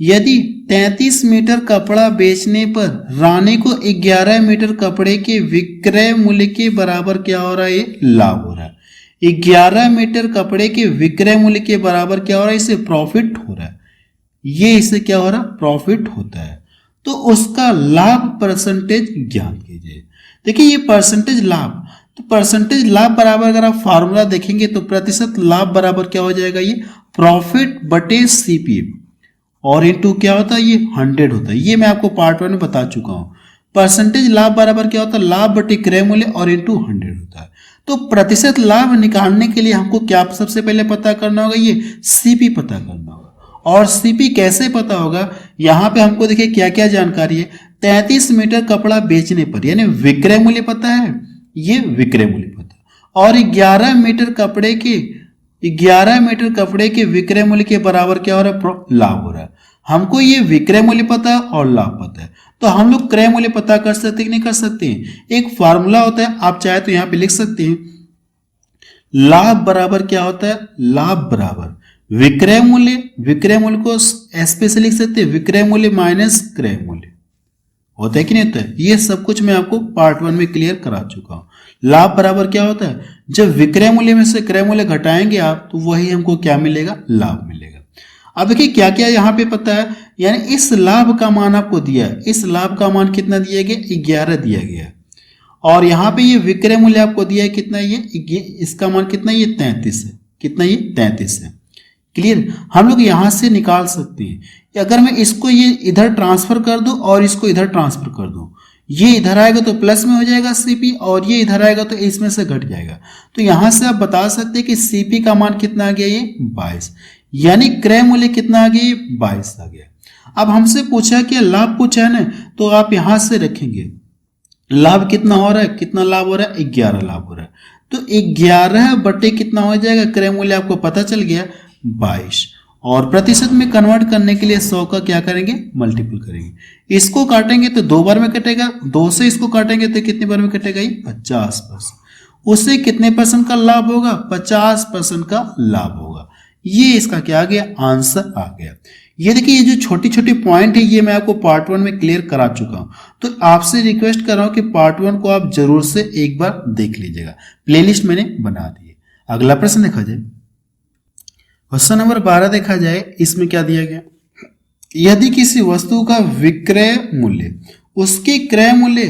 [SPEAKER 1] यदि 33 मीटर कपड़ा बेचने पर रानी को 11 मीटर कपड़े के विक्रय मूल्य के बराबर क्या हो रहा है, ये लाभ हो रहा है। 11 मीटर कपड़े के विक्रय मूल्य के बराबर क्या हो रहा है, इसे प्रॉफिट हो रहा है, ये इसे क्या हो रहा है, प्रॉफिट होता है, तो उसका लाभ परसेंटेज ज्ञात कीजिए। देखिए ये परसेंटेज लाभ, तो परसेंटेज लाभ बराबर अगर आप फार्मूला देखेंगे तो प्रतिशत लाभ बराबर क्या हो जाएगा, ये प्रॉफिट बटे सीपी, और इनटू क्या होता है, ये 100 होता है। ये मैं आपको पार्ट 1 में बता चुका हूं। परसेंटेज लाभ बराबर क्या होता है, लाभ बटे क्रय मूल्य और इनटू 100 होता है। तो प्रतिशत लाभ निकालने के लिए हमको क्या सबसे पहले पता करना होगा, ये सीपी पता करना होगा। और सीपी कैसे पता होगा, यहाँ पे हमको देखिए क्या क्या जानकारी है। 33 मीटर कपड़ा बेचने पर यानी विक्रय मूल्य पता है, ये विक्रय मूल्य पता है, और 11 मीटर कपड़े के विक्रय मूल्य के बराबर क्या हो रहा है, लाभ हो रहा है। हमको ये विक्रय मूल्य पता है और लाभ पता है, तो हम लोग क्रय मूल्य पता कर सकते कि नहीं कर सकते हैं। एक फार्मूला होता है, आप चाहे तो यहाँ पे लिख सकते हैं, लाभ बराबर क्या होता है, लाभ बराबर विक्रय मूल्य को एस से लिख सकते हैं, विक्रय मूल्य माइनस क्रय मूल्य, होता है कि नहीं होता है। ये सब कुछ मैं आपको पार्ट 1 में क्लियर करा चुका हूं। लाभ बराबर क्या होता है, जब विक्रय मूल्य में से क्रय मूल्य घटाएंगे आप तो वही हमको क्या मिलेगा, लाभ मिलेगा। अब देखिए क्या क्या यहाँ पे पता है, यानी इस लाभ का मान आपको दिया है, इस लाभ का मान कितना दिया गया, 11 दिया गया है। और यहाँ पे ये विक्रय मूल्य आपको दिया है कितना, ये इसका मान कितना, ये 33 है। कितना, ये 33 है। क्लियर, हम लोग यहां से निकाल सकते हैं। अगर मैं इसको ये इधर ट्रांसफर कर दूं और इसको इधर ट्रांसफर कर दूं, ये इधर आएगा तो प्लस में हो जाएगा सीपी, और ये इधर आएगा तो इसमें से घट जाएगा। तो यहां से आप बता सकते हैं कि सीपी का मान कितना आ गया, ये 22, यानी क्रय मूल्य कितना आ गया, ये 22 आ गया। अब हमसे पूछा कि लाभ पूछा है ना, तो आप यहां से रखेंगे लाभ कितना हो रहा है, कितना लाभ हो रहा है, 11 लाभ हो रहा है। तो 11 बटे कितना हो जाएगा, क्रय मूल्य आपको पता चल गया 22, और प्रतिशत में कन्वर्ट करने के लिए 100 का क्या करेंगे, मल्टीपल करेंगे। इसको काटेंगे तो 2 बार में कटेगा, 2 से इसको काटेंगे तो कितने बार में कटेगा, ये 50%। उससे कितने परसेंट का लाभ होगा, 50% का लाभ होगा। ये इसका क्या आ गया, आंसर आ गया। ये देखिए, ये जो छोटी छोटी पॉइंट है ये मैं आपको पार्ट 1 में क्लियर करा चुका हूं। तो आपसे रिक्वेस्ट कर रहा हूं कि पार्ट 1 को आप जरूर से एक बार देख लीजिएगा, प्लेलिस्ट मैंने बना दी है। अगला प्रश्न देखा जाए, क्वेश्चन नंबर 12 देखा जाए, इसमें क्या दिया गया, यदि किसी वस्तु का विक्रय मूल्य उसके क्रय मूल्य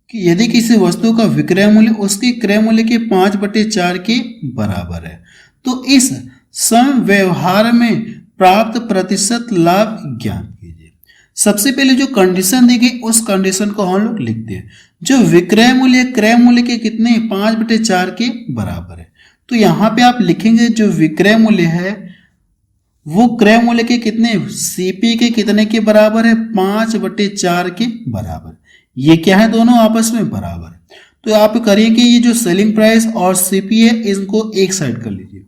[SPEAKER 1] यदि किसी वस्तु का विक्रय मूल्य उसके क्रय मूल्य के 5/4 के बराबर है, तो इस सम व्यवहार में प्राप्त प्रतिशत लाभ ज्ञात कीजिए। सबसे पहले जो कंडीशन दी गई उस कंडीशन को हम लोग लिखते हैं। जो विक्रय मूल्य क्रय मूल्य के कितने, 5/4 के बराबर है। तो यहां पे आप लिखेंगे जो विक्रय मूल्य है वो क्रय मूल्य के कितने, सीपी के कितने के बराबर है, 5/4 के बराबर। ये क्या है, दोनों आपस में बराबर है। तो आप करिए कि ये जो सेलिंग प्राइस और सीपी है इनको एक साइड कर लीजिए।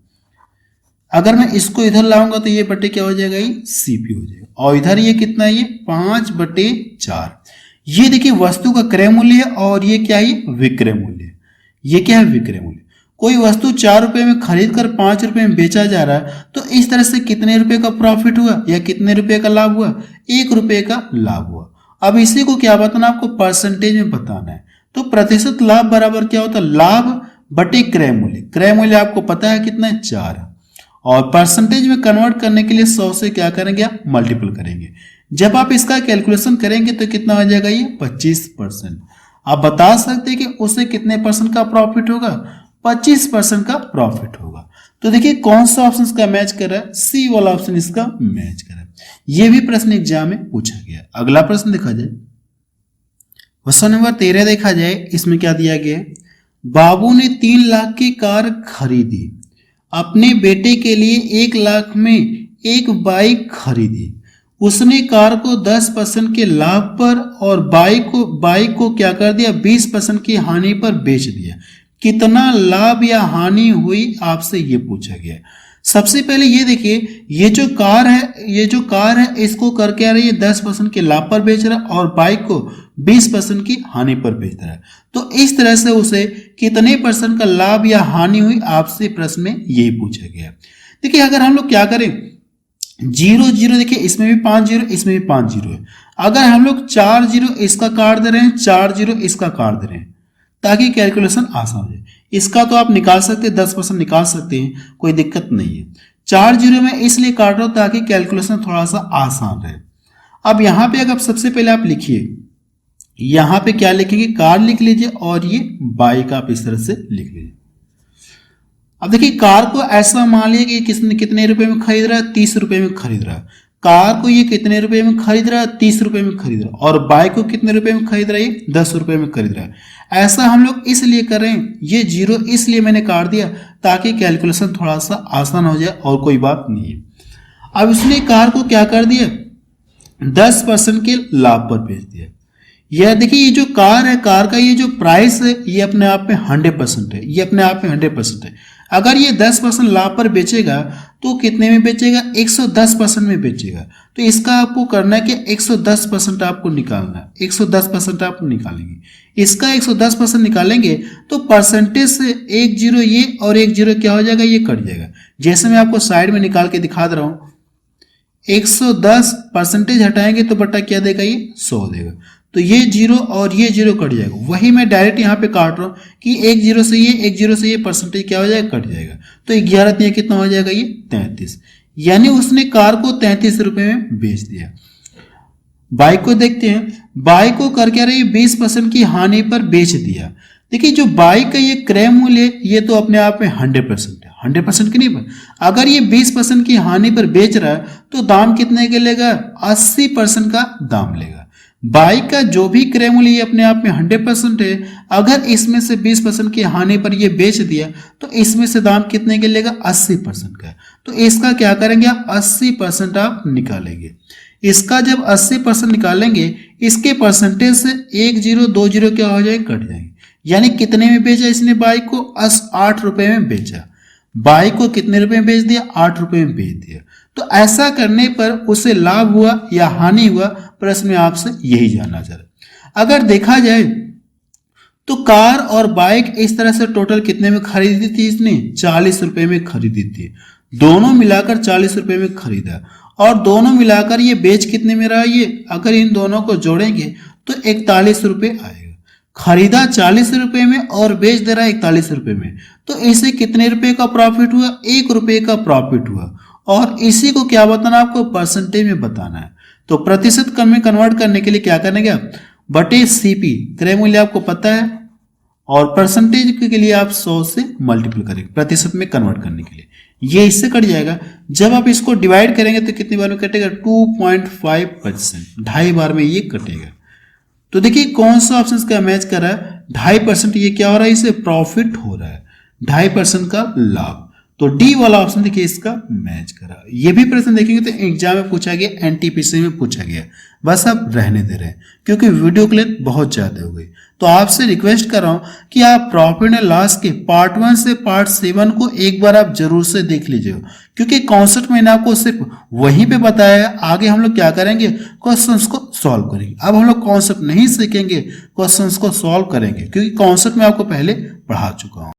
[SPEAKER 1] अगर मैं इसको इधर लाऊंगा तो ये बटे क्या हो जाएगा, ये सीपी हो जाएगा, और इधर ये कितना है, ये 5/4। ये देखिए वस्तु का क्रय मूल्य है और ये क्या है, विक्रय मूल्य। ये क्या है, विक्रय मूल्य। कोई वस्तु 4 रुपए में खरीद कर 5 रुपए में बेचा जा रहा है, तो इस तरह से कितने रुपए का प्रॉफिट हुआ या कितने रुपए का लाभ हुआ, 1 रुपए का लाभ हुआ। अब इसी को क्या बताना, आपको परसेंटेज में बताना है। तो प्रतिशत लाभ बराबर क्या होता है, लाभ बटे क्रय मूल्य। क्रय मूल्य आपको पता है कितना है, 4 है, और परसेंटेज में कन्वर्ट करने के लिए 100 से क्या करेंगे, आप मल्टीपल करेंगे। जब आप इसका कैलकुलेशन करेंगे तो कितना हो जाएगा, ये 25%। आप बता सकते हैं कि उसे कितने परसेंट का प्रॉफिट होगा, 25% का प्रॉफिट होगा। तो देखिए कौन सा ऑप्शन इसका मैच कर रहा है, सी वाला ऑप्शन इसका मैच कर रहा है। यह भी प्रश्न एग्जाम में पूछा गया। अगला प्रश्न देखा जाए, क्वेश्चन नंबर 13 देखा जाए, इसमें क्या दिया गया है, बाबू ने 3 लाख की कार खरीदी, अपने बेटे के लिए 1 लाख में एक बाइक खरीदी। उसने कार को 10% के लाभ पर और बाइक को क्या कर दिया, 20% की हानि पर बेच दिया। कितना लाभ या हानि हुई, आपसे ये पूछा गया। सबसे पहले ये देखिए, ये जो कार है इसको करके आ रही है 10% के लाभ पर बेच रहा है और बाइक को 20% की हानि पर बेच रहा है। तो इस तरह से उसे कितने % का लाभ या हानि हुई, आपसे प्रश्न में यही पूछा गया। देखिए अगर हम लोग क्या करें, 0 0, देखिए इसमें भी 5 0, इसमें भी 5 0 है। अगर हम लोग 4 0 इसका काट दे रहे हैं, 4 0 इसका काट दे रहे हैं, ताकि कैलकुलेशन आसान हो जाए। इसका तो आप निकाल सकते हैं, 10% निकाल सकते हैं, कोई दिक्कत नहीं है। 4 0 में इसलिए काट रहा हूं ताकि कैलकुलेशन थोड़ा सा आसान रहे। अब यहां पे अगर सबसे पहले आप लिखिए, यहां पे क्या लिखेंगे, कार लिख लीजिए और ये बाइक आप इस तरह से लिख लीजिए। अब देखिए कार को ऐसा मान लिया कि कितने रुपए में खरीद रहा है, 30 रुपए में खरीद रहा है। कार को ये कितने रुपए में खरीद रहा है, 30 रुपए में खरीद रहा है, और बाइक को कितने रुपए में खरीद रहा है, 10 रुपए में खरीद रहा है। ऐसा हम लोग इसलिए कर रहे हैं, ये 0 इसलिए मैंने काट दिया ताकि कैलकुलेशन थोड़ा सा आसान हो जाए, और कोई बात नहीं है। अब इसने कार को क्या कर दिया, 10% के लाभ पर बेच दिया। यह देखिए ये जो कार है, कार का ये जो प्राइस है ये अपने आप में 100% है, ये अपने आप में 100% है। अगर ये 10% लाभ पर बेचेगा तो कितने में बेचेगा, 110% में बेचेगा। तो इसका आपको करना है कि 110% आपको निकालना है, 110% आप निकालेंगे। इसका 110% निकालेंगे तो परसेंटेज से एक जीरो ये और एक जीरो क्या हो जाएगा, ये कट जाएगा। जैसे मैं आपको साइड में निकाल के दिखा दे रहा हूँ, 110 परसेंटेज हटाएंगे तो बट्टा क्या देगा, ये 100 देगा। तो ये जीरो और ये जीरो कट जाएगा। वही मैं डायरेक्ट यहाँ पे काट रहा हूँ कि एक जीरो से ये परसेंटेज क्या हो जाएगा, कट जाएगा। तो 11 ये कितना हो जाएगा, ये 33। यानी उसने कार को 33 रुपए में बेच दिया। बाइक को देखते हैं, बाइक को कर क्या रही, 20% की हानि पर बेच दिया। देखिए जो बाइक का ये क्रय मूल्य है ये तो अपने आप में 100% है, 100% की नहीं पर अगर ये 20% की हानि पर बेच रहा है तो दाम कितने के लेगा, 80% का दाम लेगा। बाइक का जो भी क्रय मूल्य ये अपने आप में 100% है, अगर इसमें से 20% की हानि पर ये बेच दिया तो इसमें से दाम कितने के लेगा, 80% का। तो इसका क्या करेंगे आप, 80% आप निकालेंगे। इसका जब 80% निकालेंगे, इसके परसेंटेज से 1 जीरो 2 जीरो क्या हो जाएगा, कट जाएंगे। यानी कितने में बेचा इसने बाइक को, 8 रुपए में बेचा। बाइक को कितने रुपए में बेच दिया, 8 रुपए में बेच दिया। तो ऐसा करने पर उसे लाभ हुआ या हानि हुआ, प्रश्न में आपसे यही जानना चाह रहा। अगर देखा जाए तो कार और बाइक इस तरह से टोटल कितने में खरीदी थी इसने, 40 रुपए में खरीदी थी। दोनों मिलाकर 40 रुपए में खरीदा और दोनों मिलाकर ये बेच कितने में रहा, ये अगर इन दोनों को जोड़ेंगे तो 41 रुपए आएगा। खरीदा 40 रुपए में और बेच दे रहा है 41 रुपए में, तो इसे कितने रुपए का प्रॉफिट हुआ, 1 रुपए का प्रॉफिट हुआ। और इसी को क्या बताना, आपको परसेंटेज में बताना है। तो प्रतिशत में कन्वर्ट करने के लिए क्या करेंगे आप, बटे सीपी, क्रय मूल्य आपको पता है, और परसेंटेज के लिए आप 100 से मल्टीपल करेंगे प्रतिशत में कन्वर्ट करने के लिए। ये इससे कट जाएगा। जब आप इसको डिवाइड करेंगे तो कितनी बार में कटेगा, 2.5%, 2.5 बार में ये कटेगा। तो देखिए कौन सा ऑप्शन का मैच कर रहा है, 2.5% ये क्या हो रहा है, इसे प्रॉफिट हो रहा है, 2.5% का लाभ। तो डी वाला ऑप्शन देखिए इसका मैच करा। ये भी प्रश्न देखेंगे तो एग्जाम में पूछा गया, एनटीपीसी में पूछा गया, बस आप रहने दे रहे हैं क्योंकि वीडियो क्लिप बहुत ज्यादा हो गई। तो आपसे रिक्वेस्ट कर रहा हूं कि आप प्रॉफिट एंड लॉस के पार्ट 1 से पार्ट 7 को एक बार आप जरूर से देख लीजिए, क्योंकि कॉन्सेप्ट मैंने आपको सिर्फ वहीं पे बताया है। आगे हम लोग क्या करेंगे, क्वेश्चंस को सॉल्व करेंगे। अब हम लोग कॉन्सेप्ट नहीं सीखेंगे, क्वेश्चंस को सॉल्व करेंगे, क्योंकि कॉन्सेप्ट में आपको पहले पढ़ा चुका हूं।